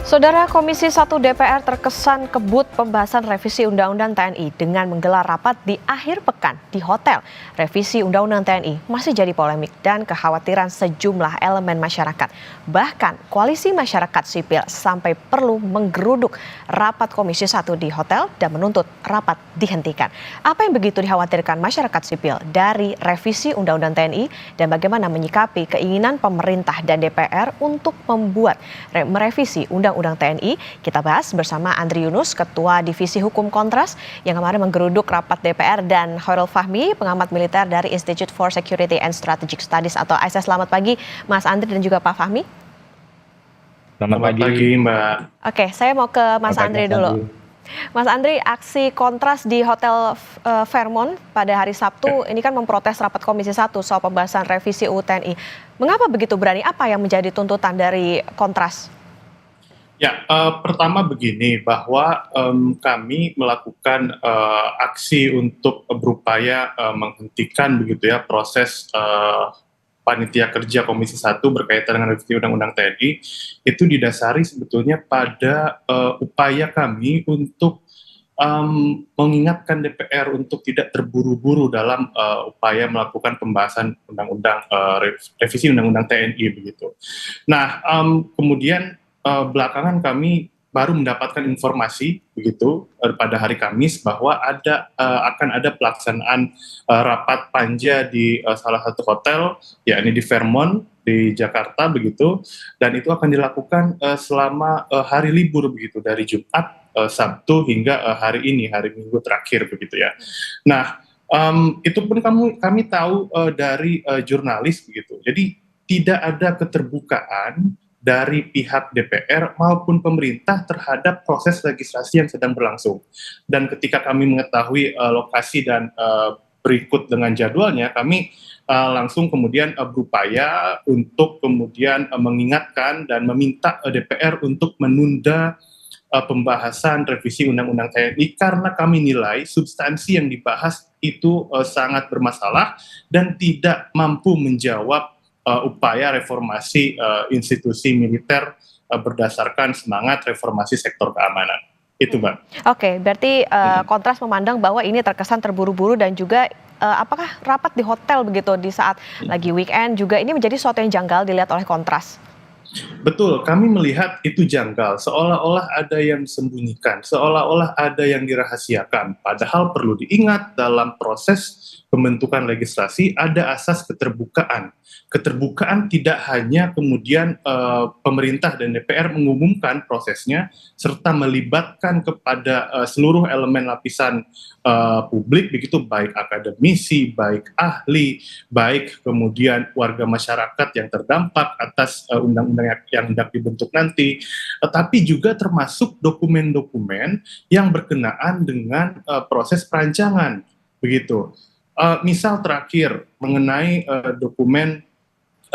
Saudara Komisi 1 DPR terkesan kebut pembahasan revisi Undang-Undang TNI dengan menggelar rapat di akhir pekan di hotel. Revisi Undang-Undang TNI masih jadi polemik dan kekhawatiran sejumlah elemen masyarakat. Bahkan koalisi masyarakat sipil sampai perlu menggeruduk rapat Komisi 1 di hotel dan menuntut rapat dihentikan. Apa yang begitu dikhawatirkan masyarakat sipil dari revisi Undang-Undang TNI dan bagaimana menyikapi keinginan pemerintah dan DPR untuk membuat merevisi Undang-Undang TNI, kita bahas bersama Andri Yunus, Ketua Divisi Hukum Kontras yang kemarin menggeruduk rapat DPR, dan Hoirul Fahmi, pengamat militer dari Institute for Security and Strategic Studies atau ISS. Selamat pagi Mas Andri dan juga Pak Fahmi. Selamat pagi Mbak. Oke, saya mau ke Mas Andri dulu. Mas Andri, aksi Kontras di Hotel Fairmont pada hari Sabtu ini kan memprotes rapat Komisi 1 soal pembahasan revisi UU TNI. Mengapa begitu berani? Apa yang menjadi tuntutan dari Kontras? Ya, pertama begini, bahwa kami melakukan aksi untuk berupaya menghentikan begitu ya proses panitia kerja Komisi 1 berkaitan dengan revisi Undang-Undang TNI itu didasari sebetulnya pada upaya kami untuk mengingatkan DPR untuk tidak terburu-buru dalam upaya melakukan pembahasan revisi Undang-Undang TNI begitu. Nah, kemudian belakangan kami baru mendapatkan informasi begitu pada hari Kamis bahwa akan ada pelaksanaan rapat panja di salah satu hotel, yakni di Fairmont di Jakarta begitu, dan itu akan dilakukan selama hari libur begitu, dari Jumat, Sabtu hingga hari ini, hari Minggu terakhir begitu ya. Nah, itu pun kami tahu dari jurnalis begitu. Jadi tidak ada keterbukaan dari pihak DPR maupun pemerintah terhadap proses legislasi yang sedang berlangsung. Dan ketika kami mengetahui lokasi dan berikut dengan jadwalnya, kami langsung kemudian berupaya untuk kemudian mengingatkan dan meminta DPR untuk menunda pembahasan revisi Undang-Undang TNI karena kami nilai substansi yang dibahas itu sangat bermasalah dan tidak mampu menjawab upaya reformasi institusi militer berdasarkan semangat reformasi sektor keamanan. Itu, Mbak. Oke, berarti Kontras memandang bahwa ini terkesan terburu-buru dan juga apakah rapat di hotel begitu di saat lagi weekend juga ini menjadi sesuatu yang janggal dilihat oleh Kontras? Betul, kami melihat itu janggal, seolah-olah ada yang disembunyikan, seolah-olah ada yang dirahasiakan. Padahal perlu diingat dalam proses pembentukan legislasi ada asas keterbukaan. Keterbukaan tidak hanya kemudian pemerintah dan DPR mengumumkan prosesnya serta melibatkan kepada seluruh elemen lapisan publik begitu, baik akademisi, baik ahli, baik kemudian warga masyarakat yang terdampak atas undang-undang yang hendak dibentuk nanti, tapi juga termasuk dokumen-dokumen yang berkenaan dengan proses perancangan begitu. Misal terakhir mengenai dokumen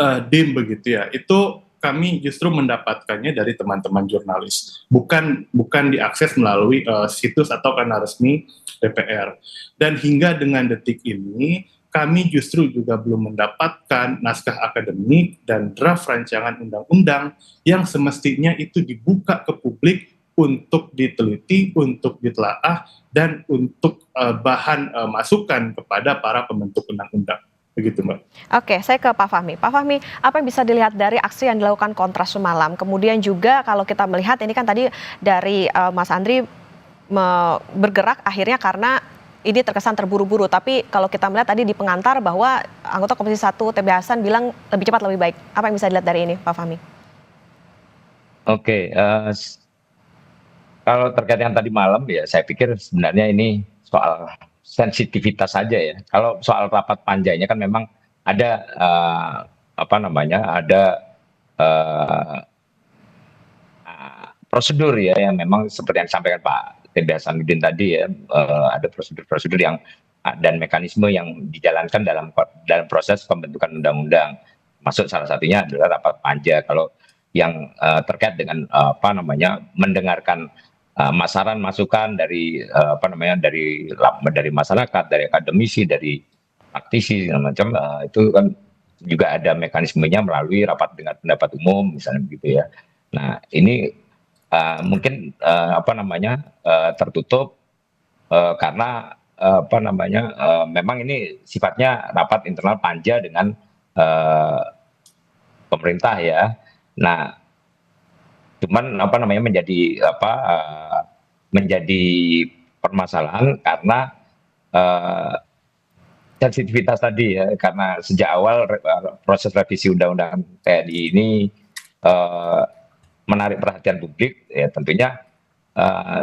DIM begitu ya, itu kami justru mendapatkannya dari teman-teman jurnalis, bukan diakses melalui situs atau kanal resmi DPR. Dan hingga dengan detik ini kami justru juga belum mendapatkan naskah akademik dan draft rancangan undang-undang yang semestinya itu dibuka ke publik untuk diteliti, untuk ditelaah, dan untuk bahan masukan kepada para pembentuk undang-undang. Begitu, Mbak. Oke, saya ke Pak Fahmi. Pak Fahmi, apa yang bisa dilihat dari aksi yang dilakukan Kontras semalam? Kemudian juga kalau kita melihat ini kan tadi dari Mas Andri bergerak akhirnya karena ini terkesan terburu-buru. Tapi kalau kita melihat tadi di pengantar bahwa anggota Komisi 1 TB Hasan bilang lebih cepat lebih baik. Apa yang bisa dilihat dari ini, Pak Fahmi? Oke, kalau terkait yang tadi malam ya saya pikir sebenarnya ini soal sensitivitas saja ya. Kalau soal rapat panjanya kan memang ada ada prosedur ya yang memang seperti yang disampaikan Pak TB Hasanuddin tadi ya, ada prosedur-prosedur yang dan mekanisme yang dijalankan dalam proses pembentukan undang-undang. Masuk salah satunya adalah rapat panja. Kalau yang terkait dengan mendengarkan masukan dari dari masyarakat, dari akademisi, dari praktisi segala macam, itu kan juga ada mekanismenya melalui rapat dengar pendapat umum misalnya begitu ya. Nah, ini mungkin tertutup karena memang ini sifatnya rapat internal panja dengan pemerintah ya. Nah, cuman menjadi permasalahan karena uh, sensitivitas tadi ya, karena sejak awal proses revisi undang-undang TNI ini uh, menarik perhatian publik ya, tentunya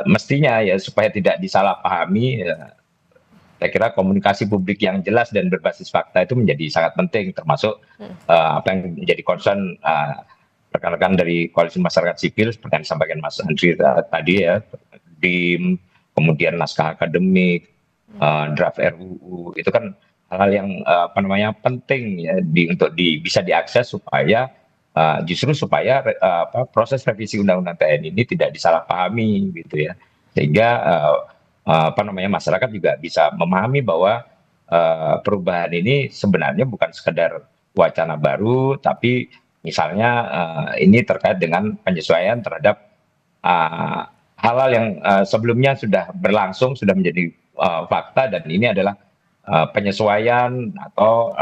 mestinya ya supaya tidak disalahpahami ya, saya kira komunikasi publik yang jelas dan berbasis fakta itu menjadi sangat penting, termasuk apa yang menjadi concern rekan-rekan dari koalisi masyarakat sipil seperti yang disampaikan Mas Andri tadi ya, di kemudian naskah akademik, draft RUU itu kan hal-hal yang penting ya untuk bisa diakses supaya justru supaya proses revisi undang-undang TNI ini tidak disalahpahami gitu ya, sehingga masyarakat juga bisa memahami bahwa perubahan ini sebenarnya bukan sekedar wacana baru, tapi misalnya ini terkait dengan penyesuaian terhadap hal-hal yang sebelumnya sudah berlangsung, sudah menjadi fakta, dan ini adalah penyesuaian atau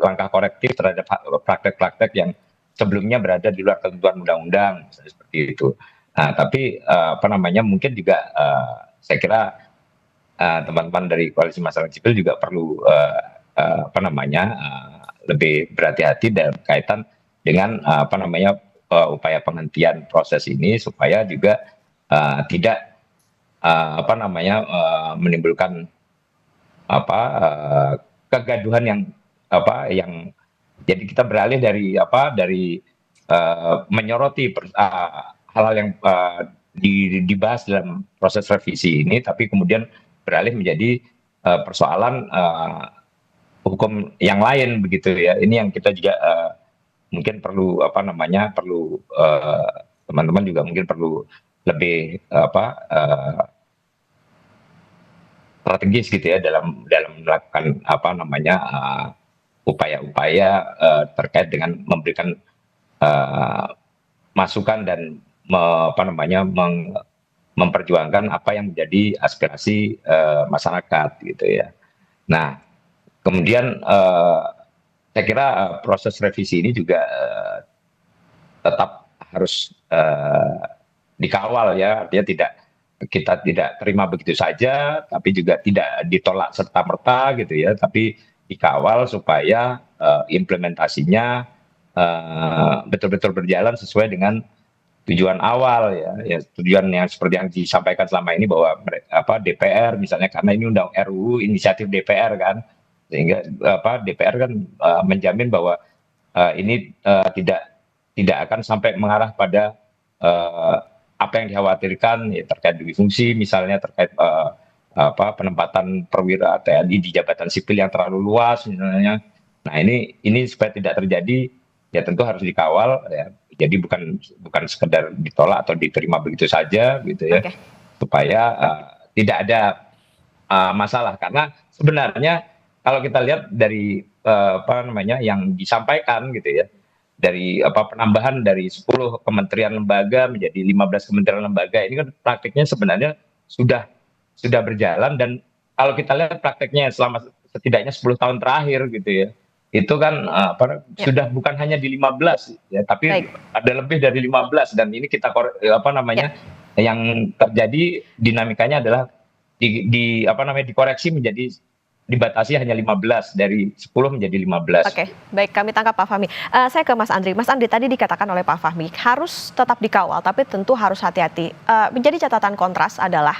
langkah korektif terhadap praktek-praktek yang sebelumnya berada di luar ketentuan undang-undang, seperti itu. Nah, tapi mungkin juga saya kira teman-teman dari koalisi masyarakat sipil juga perlu lebih berhati-hati dalam kaitan dengan upaya penghentian proses ini supaya juga tidak menimbulkan kegaduhan yang jadi kita beralih dari menyoroti hal-hal yang dibahas dalam proses revisi ini, tapi kemudian beralih menjadi persoalan hukum yang lain begitu ya. Ini yang kita juga mungkin perlu teman-teman juga mungkin perlu lebih strategis gitu ya dalam melakukan upaya-upaya terkait dengan memberikan masukan dan memperjuangkan apa yang menjadi aspirasi masyarakat gitu ya. Nah, kemudian saya kira proses revisi ini juga tetap harus dikawal ya, artinya kita tidak terima begitu saja, tapi juga tidak ditolak serta-merta gitu ya, tapi dikawal supaya implementasinya betul-betul berjalan sesuai dengan tujuan awal ya, tujuan yang seperti yang disampaikan selama ini bahwa DPR misalnya, karena ini undang RUU inisiatif DPR kan, sehingga DPR kan menjamin bahwa ini tidak akan sampai mengarah pada apa yang dikhawatirkan ya, terkait duit fungsi misalnya, terkait penempatan perwira TNI di jabatan sipil yang terlalu luas misalnya. Nah, ini supaya tidak terjadi ya tentu harus dikawal ya. Jadi bukan sekedar ditolak atau diterima begitu saja gitu ya. Okay. Supaya tidak ada masalah, karena sebenarnya kalau kita lihat dari yang disampaikan gitu ya, dari penambahan dari 10 kementerian lembaga menjadi 15 kementerian lembaga, ini kan praktiknya sebenarnya sudah berjalan, dan kalau kita lihat prakteknya selama setidaknya 10 tahun terakhir gitu ya, itu kan sudah bukan hanya di 15 ya, tapi ada lebih dari 15, dan ini kita yang terjadi dinamikanya adalah dikoreksi menjadi dibatasi hanya 15, dari 10 menjadi 15. Oke, baik, kami tangkap Pak Fahmi. Saya ke Mas Andri. Mas Andri, tadi dikatakan oleh Pak Fahmi harus tetap dikawal, tapi tentu harus hati-hati. Menjadi catatan kontras adalah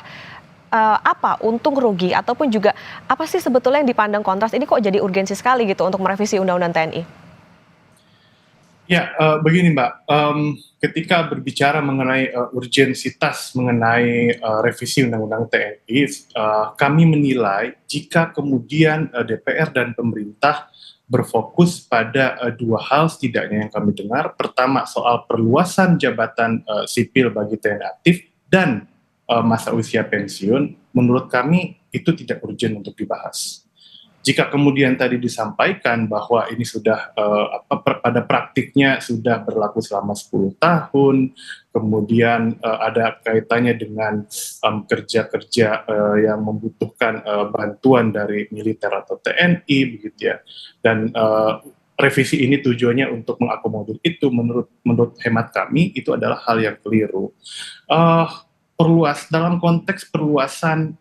apa untung rugi, ataupun juga apa sih sebetulnya yang dipandang kontras ini kok jadi urgensi sekali gitu untuk merevisi Undang-Undang TNI? Ya, begini Mbak, ketika berbicara mengenai urgensitas mengenai revisi Undang-Undang TNI, kami menilai jika kemudian DPR dan pemerintah berfokus pada dua hal setidaknya yang kami dengar. Pertama, soal perluasan jabatan sipil bagi TNI aktif dan masa usia pensiun, menurut kami itu tidak urgent untuk dibahas. jika kemudian tadi disampaikan bahwa ini sudah pada praktiknya sudah berlaku selama 10 tahun, kemudian ada kaitannya dengan kerja-kerja yang membutuhkan bantuan dari militer atau TNI begitu ya, dan revisi ini tujuannya untuk mengakomodir itu, menurut hemat kami itu adalah hal yang keliru. Dalam konteks perluasan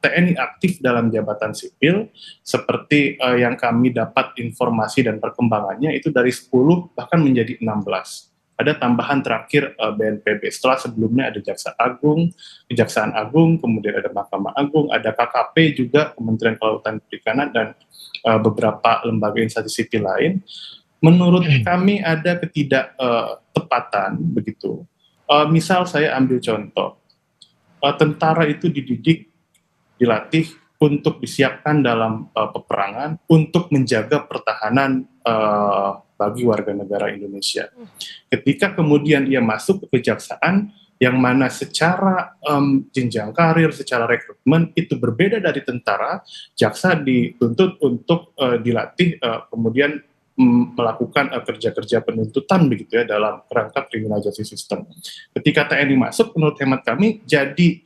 TNI aktif dalam jabatan sipil, seperti yang kami dapat informasi dan perkembangannya itu dari 10 bahkan menjadi 16. Ada tambahan terakhir BNPB, setelah sebelumnya ada Kejaksaan Agung, kemudian ada Mahkamah Agung, ada KKP juga, Kementerian Kelautan dan Perikanan, dan beberapa lembaga instansi sipil lain. Menurut kami ada ketidaktepatan begitu. Misal saya ambil contoh, tentara itu dilatih untuk disiapkan dalam peperangan untuk menjaga pertahanan bagi warga negara Indonesia. Ketika kemudian dia masuk ke kejaksaan, yang mana secara jenjang karir, secara rekrutmen itu berbeda dari tentara, jaksa dituntut untuk dilatih kemudian melakukan kerja-kerja penuntutan begitu ya dalam kerangka criminal justice system. Ketika TNI masuk, menurut hemat kami jadi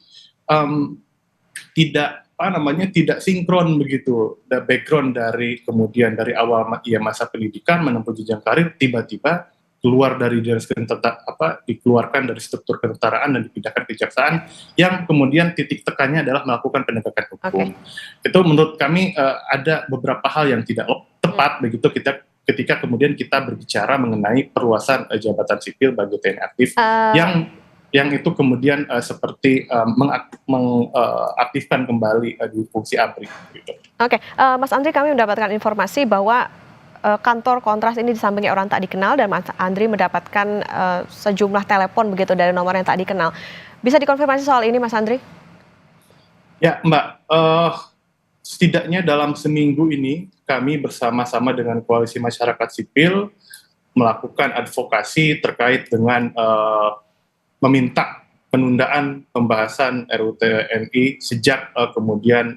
tidak sinkron begitu. The background dari kemudian dari awal ia masa pendidikan menempuh jenjang karir, tiba-tiba keluar dari dikeluarkan dari struktur ketentaraan dan dipindahkan ke kejaksaan, yang kemudian titik tekannya adalah melakukan penegakan hukum. Itu menurut kami ada beberapa hal yang tidak tepat begitu ketika kemudian kita berbicara mengenai perluasan jabatan sipil bagi TNI aktif yang itu kemudian seperti mengaktifkan kembali di fungsi ABRI. Gitu. Oke, Mas Andri, kami mendapatkan informasi bahwa kantor Kontras ini di sampingnya orang tak dikenal, dan Mas Andri mendapatkan sejumlah telepon begitu dari nomor yang tak dikenal. Bisa dikonfirmasi soal ini, Mas Andri? Ya, Mbak. Setidaknya dalam seminggu ini kami bersama-sama dengan Koalisi Masyarakat Sipil melakukan advokasi terkait dengan meminta penundaan pembahasan RUU TNI sejak kemudian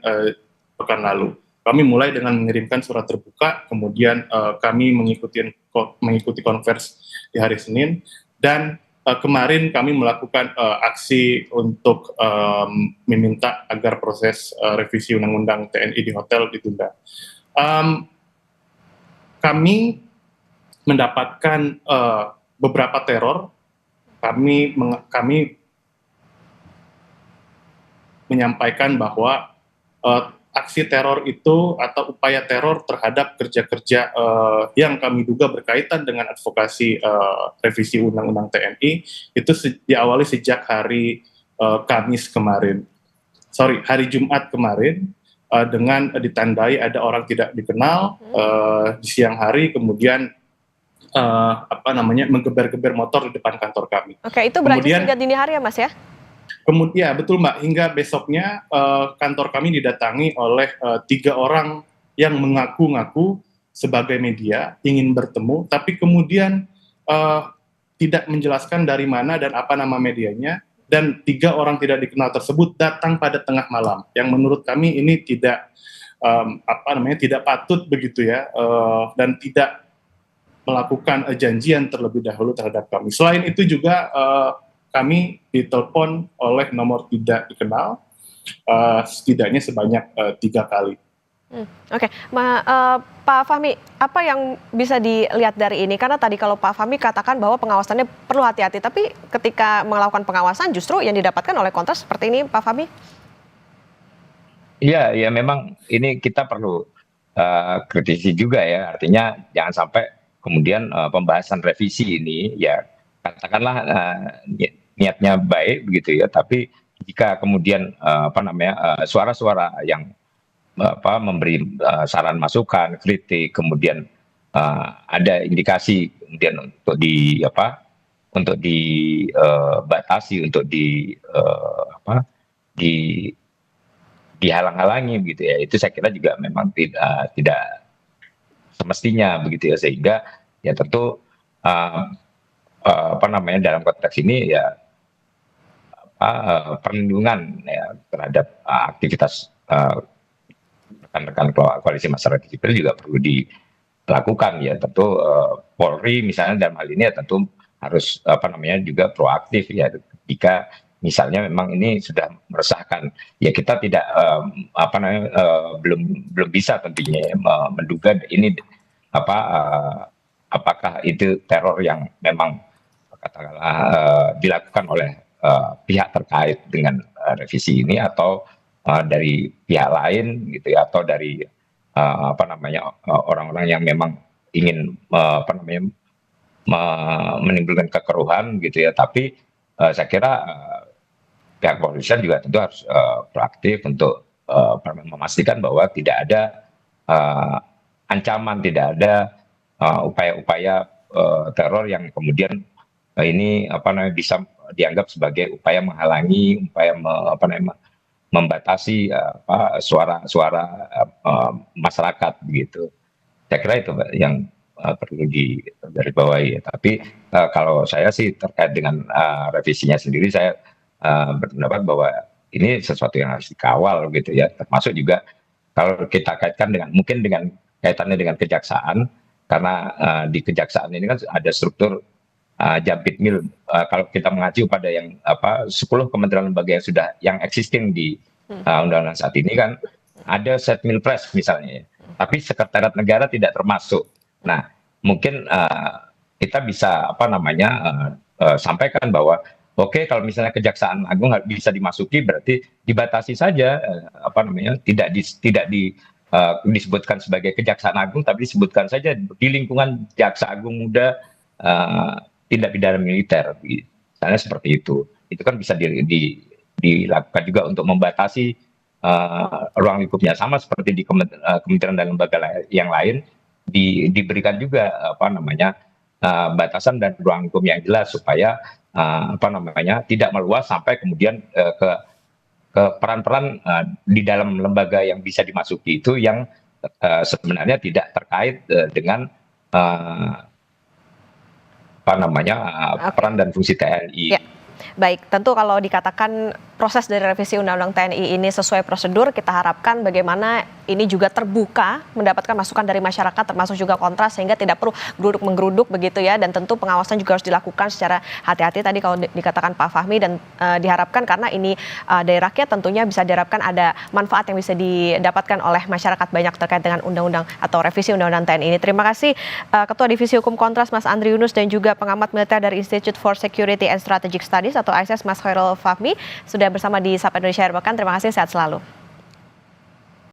pekan lalu. Kami mulai dengan mengirimkan surat terbuka, kemudian kami mengikuti konvers di hari Senin, dan kemarin kami melakukan aksi untuk meminta agar proses revisi Undang-Undang TNI di hotel ditunda. Kami mendapatkan beberapa teror. Kami menyampaikan bahwa aksi teror itu atau upaya teror terhadap kerja-kerja yang kami duga berkaitan dengan advokasi revisi Undang-Undang TNI itu diawali sejak hari hari Jumat kemarin, dengan ditandai ada orang tidak dikenal di siang hari, kemudian menggeber-geber motor di depan kantor kami. Oke, itu berlanjut hingga dini hari ya, Mas ya? Kemudian, betul Mbak, hingga besoknya kantor kami didatangi oleh 3 orang yang mengaku-ngaku sebagai media ingin bertemu, tapi kemudian tidak menjelaskan dari mana dan apa nama medianya, dan 3 orang tidak dikenal tersebut datang pada tengah malam, yang menurut kami ini tidak patut begitu ya, dan tidak melakukan janjian terlebih dahulu terhadap kami. Selain itu juga kami ditelepon oleh nomor tidak dikenal setidaknya sebanyak 3 kali. Oke. Pak Fahmi, apa yang bisa dilihat dari ini? Karena tadi kalau Pak Fahmi katakan bahwa pengawasannya perlu hati-hati, tapi ketika melakukan pengawasan justru yang didapatkan oleh Kontras seperti ini, Pak Fahmi? Iya, ya memang ini kita perlu kritisi juga ya, artinya jangan sampai kemudian pembahasan revisi ini ya katakanlah niatnya baik begitu ya, tapi jika kemudian suara-suara yang memberi saran masukan, kritik, kemudian ada indikasi kemudian untuk dibatasi, untuk dihalang-halangi begitu ya, itu saya kira juga memang tidak semestinya begitu ya, sehingga ya tentu dalam konteks ini ya perlindungan ya terhadap aktivitas rekan-rekan koalisi masyarakat sipil juga perlu dilakukan ya. Tentu Polri misalnya dalam hal ini ya tentu harus juga proaktif ya ketika misalnya memang ini sudah meresahkan ya, kita tidak belum bisa tentunya ya, menduga ini apakah itu teror yang memang katakanlah dilakukan oleh pihak terkait dengan revisi ini, atau dari pihak lain gitu ya, atau dari orang-orang yang memang ingin menimbulkan kekeruhan gitu ya. Tapi saya kira pihak kepolisian juga tentu harus proaktif untuk memastikan bahwa tidak ada ancaman, tidak ada upaya-upaya teror yang kemudian ini bisa dianggap sebagai upaya menghalangi, upaya membatasi suara-suara masyarakat begitu. Saya kira itu Mbak, yang perlu digarisbawahi. Tapi kalau saya sih terkait dengan revisinya sendiri, saya berpendapat bahwa ini sesuatu yang harus dikawal gitu ya. Termasuk juga kalau kita kaitkan dengan kaitannya dengan kejaksaan, karena di kejaksaan ini kan ada struktur Jampitmil. Kalau kita mengacu pada yang 10 kementerian lembaga yang existing di undang-undang saat ini kan ada Setmilpres misalnya ya. Tapi sekretariat negara tidak termasuk. Nah, mungkin kita bisa sampaikan bahwa oke, kalau misalnya Kejaksaan Agung nggak bisa dimasuki, berarti dibatasi saja, tidak disebutkan sebagai Kejaksaan Agung, tapi disebutkan saja di lingkungan Jaksa Agung Muda tindak pidana militer, misalnya seperti itu. Itu kan bisa dilakukan juga untuk membatasi ruang lingkupnya, sama seperti di kementerian dan lembaga yang lain diberikan juga batasan dan ruang lingkup yang jelas supaya tidak meluas sampai kemudian ke peran-peran di dalam lembaga yang bisa dimasuki itu yang sebenarnya tidak terkait dengan peran dan fungsi TNI. Ya. Baik, tentu kalau dikatakan proses dari revisi Undang-Undang TNI ini sesuai prosedur, kita harapkan bagaimana ini juga terbuka, mendapatkan masukan dari masyarakat, termasuk juga kontras, sehingga tidak perlu geruduk-menggeruduk begitu ya, dan tentu pengawasan juga harus dilakukan secara hati-hati tadi kalau dikatakan Pak Fahmi, dan diharapkan karena ini dari rakyat, tentunya bisa diharapkan ada manfaat yang bisa didapatkan oleh masyarakat banyak terkait dengan undang-undang atau revisi Undang-Undang TNI ini. Terima kasih Ketua Divisi Hukum Kontras Mas Andri Yunus, dan juga pengamat militer dari Institute for Security and Strategic Studies atau ISS Mas Khairul Fahmi sudah bersama di Sapa Indonesia Akhir Pekan. Terima kasih, sehat selalu.